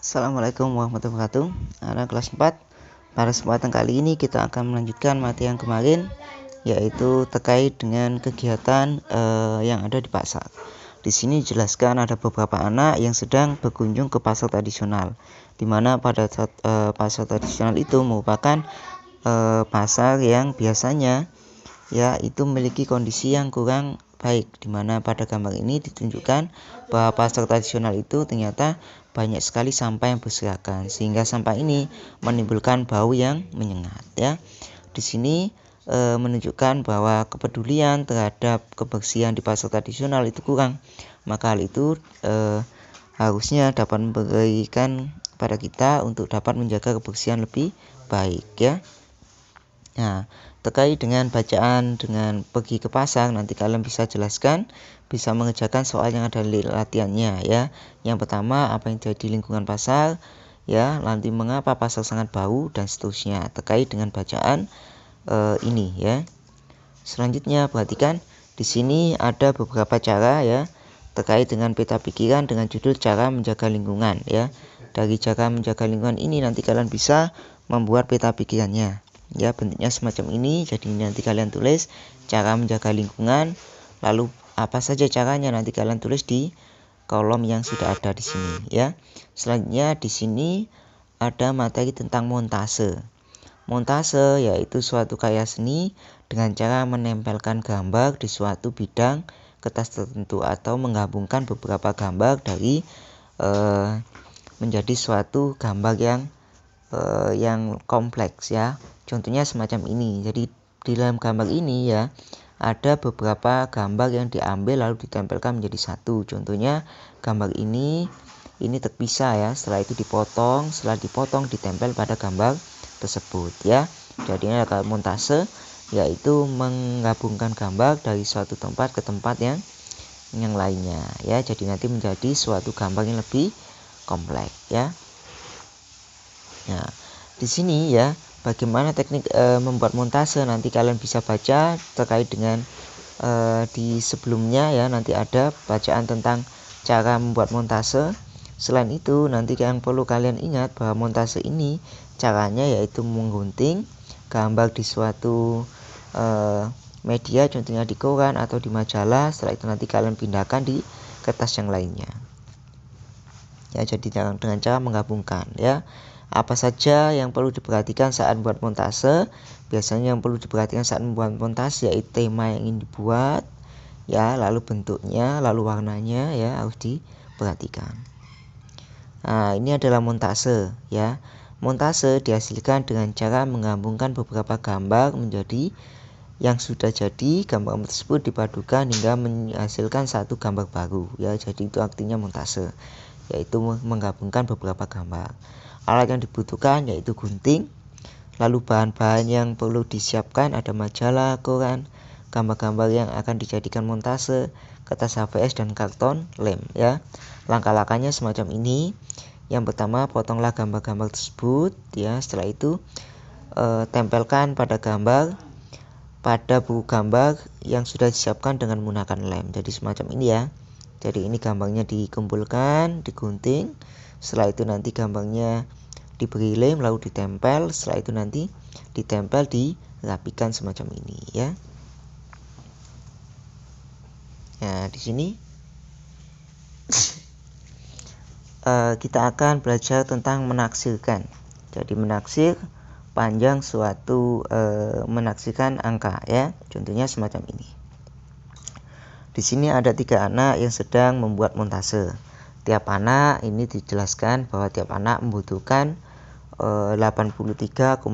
Assalamualaikum warahmatullahi wabarakatuh. Anak kelas 4. Pada kesempatan kali ini kita akan melanjutkan materi yang kemarin, yaitu terkait dengan kegiatan yang ada di pasar. Di sini dijelaskan ada beberapa anak yang sedang berkunjung ke pasar tradisional, di mana pada saat pasar tradisional itu merupakan pasar yang biasanya ya itu memiliki kondisi yang kurang baik, di mana pada gambar ini ditunjukkan bahwa pasar tradisional itu ternyata banyak sekali sampah yang berserakan, sehingga sampah ini menimbulkan bau yang menyengat ya. Di sini menunjukkan bahwa kepedulian terhadap kebersihan di pasar tradisional itu kurang. Maka hal itu harusnya dapat memberikan pada kita untuk dapat menjaga kebersihan lebih baik ya. Nah, terkait dengan bacaan dengan pergi ke pasar, nanti kalian bisa jelaskan, bisa mengerjakan soal yang ada di latihannya ya. Yang pertama, apa yang terjadi di lingkungan pasar ya, nanti mengapa pasar sangat bau dan seterusnya terkait dengan bacaan ini ya. Selanjutnya perhatikan di sini ada beberapa cara ya terkait dengan peta pikiran dengan judul cara menjaga lingkungan ya. Dari cara menjaga lingkungan ini nanti kalian bisa membuat peta pikirannya. Ya, bentuknya semacam ini. Jadi nanti kalian tulis cara menjaga lingkungan, lalu apa saja caranya nanti kalian tulis di kolom yang sudah ada di sini ya. Selanjutnya di sini ada materi tentang montase. Montase yaitu suatu karya seni dengan cara menempelkan gambar di suatu bidang kertas tertentu atau menggabungkan beberapa gambar dari menjadi suatu gambar yang kompleks ya. Contohnya semacam ini. Jadi di dalam gambar ini ya ada beberapa gambar yang diambil lalu ditempelkan menjadi satu. Contohnya gambar ini terpisah ya. Setelah itu dipotong, setelah dipotong ditempel pada gambar tersebut ya. Jadi ini adalah montase, yaitu menggabungkan gambar dari suatu tempat ke tempat yang lainnya ya. Jadi nanti menjadi suatu gambar yang lebih kompleks ya. Nah, di sini ya bagaimana teknik membuat montase, nanti kalian bisa baca terkait dengan di sebelumnya ya, nanti ada bacaan tentang cara membuat montase. Selain itu nanti yang perlu kalian ingat bahwa montase ini caranya yaitu menggunting gambar di suatu media, contohnya di koran atau di majalah. Setelah itu nanti kalian pindahkan di kertas yang lainnya ya. Jadi dengan cara menggabungkan ya. Apa saja yang perlu diperhatikan saat membuat montase? Biasanya yang perlu diperhatikan saat membuat montase yaitu tema yang ingin dibuat ya, lalu bentuknya, lalu warnanya ya harus diperhatikan. Nah, ini adalah montase ya. Montase dihasilkan dengan cara menggabungkan beberapa gambar menjadi yang sudah jadi. Gambar tersebut dipadukan hingga menghasilkan satu gambar baru ya. Jadi itu artinya montase, yaitu menggabungkan beberapa gambar. Alat yang dibutuhkan yaitu gunting, lalu bahan-bahan yang perlu disiapkan ada majalah, koran, gambar-gambar yang akan dijadikan montase, kertas HVS dan karton lem ya. Langkah-langkahnya semacam ini. Yang pertama, potonglah gambar-gambar tersebut ya. Setelah itu tempelkan pada gambar pada buku gambar yang sudah disiapkan dengan menggunakan lem. Jadi semacam ini ya. Jadi ini gambarnya dikumpulkan, digunting. Setelah itu nanti gambarnya diberi lem lalu ditempel. Setelah itu nanti ditempel, dirapikan semacam ini ya. Nah, di sini kita akan belajar tentang menaksirkan. Jadi menaksir panjang suatu menaksirkan angka ya. Contohnya semacam ini. Di sini ada 3 anak yang sedang membuat montase. Tiap anak ini dijelaskan bahwa tiap anak membutuhkan 83,7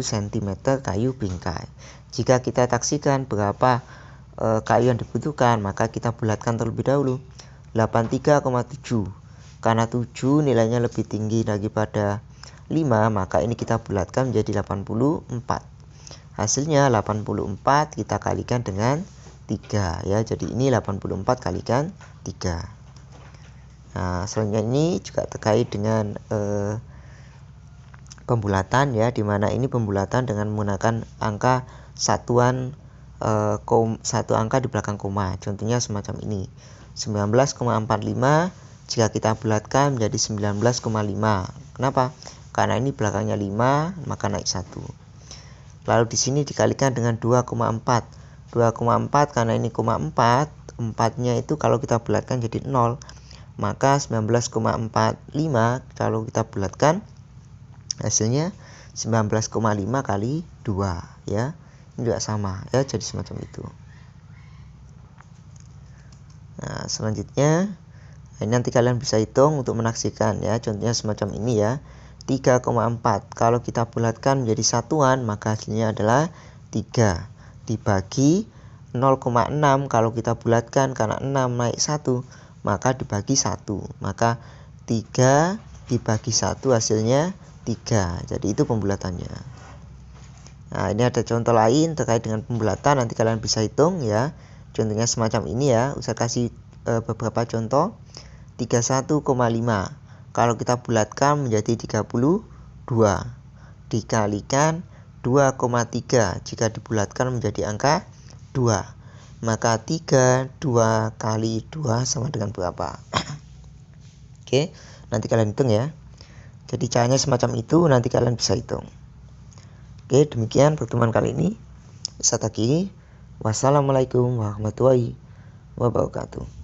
cm kayu bingkai. Jika kita taksikan berapa kayu yang dibutuhkan, maka kita bulatkan terlebih dahulu 83,7. Karena 7 nilainya lebih tinggi daripada 5, maka ini kita bulatkan menjadi 84. Hasilnya 84 kita kalikan dengan 3 ya. Jadi ini 84 kalikan 3. Nah, selanjutnya ini juga terkait dengan pembulatan ya, dimana ini pembulatan dengan menggunakan angka satuan satu angka di belakang koma. Contohnya semacam ini, 19,45 Jika kita bulatkan menjadi 19,5. Kenapa? Karena ini belakangnya 5, maka naik 1. Lalu di sini dikalikan dengan 2,4. 2,4 karena ini 0,4, 4-nya itu kalau kita bulatkan jadi 0. Maka 19,45 kalau kita bulatkan hasilnya 19,5 kali 2 ya. Ini juga sama ya, jadi semacam itu. Nah, selanjutnya ini nanti kalian bisa hitung untuk menaksikan ya. Contohnya semacam ini ya. 3,4 kalau kita bulatkan menjadi satuan maka hasilnya adalah 3 dibagi 0,6 kalau kita bulatkan karena 6 naik 1 maka dibagi 1, maka 3 dibagi 1 hasilnya 3. Jadi itu pembulatannya. Nah, ini ada contoh lain terkait dengan pembulatan, nanti kalian bisa hitung ya. Contohnya semacam ini ya. Saya kasih beberapa contoh. 31,5 kalau kita bulatkan menjadi 32 dikalikan 2,3 jika dibulatkan menjadi angka 2, maka 3 2 kali 2 sama dengan berapa? Oke, nanti kalian hitung ya. Jadi caranya semacam itu, nanti kalian bisa hitung. Oke, demikian pertemuan kali ini. Saya Taki. Wassalamualaikum warahmatullahi wabarakatuh.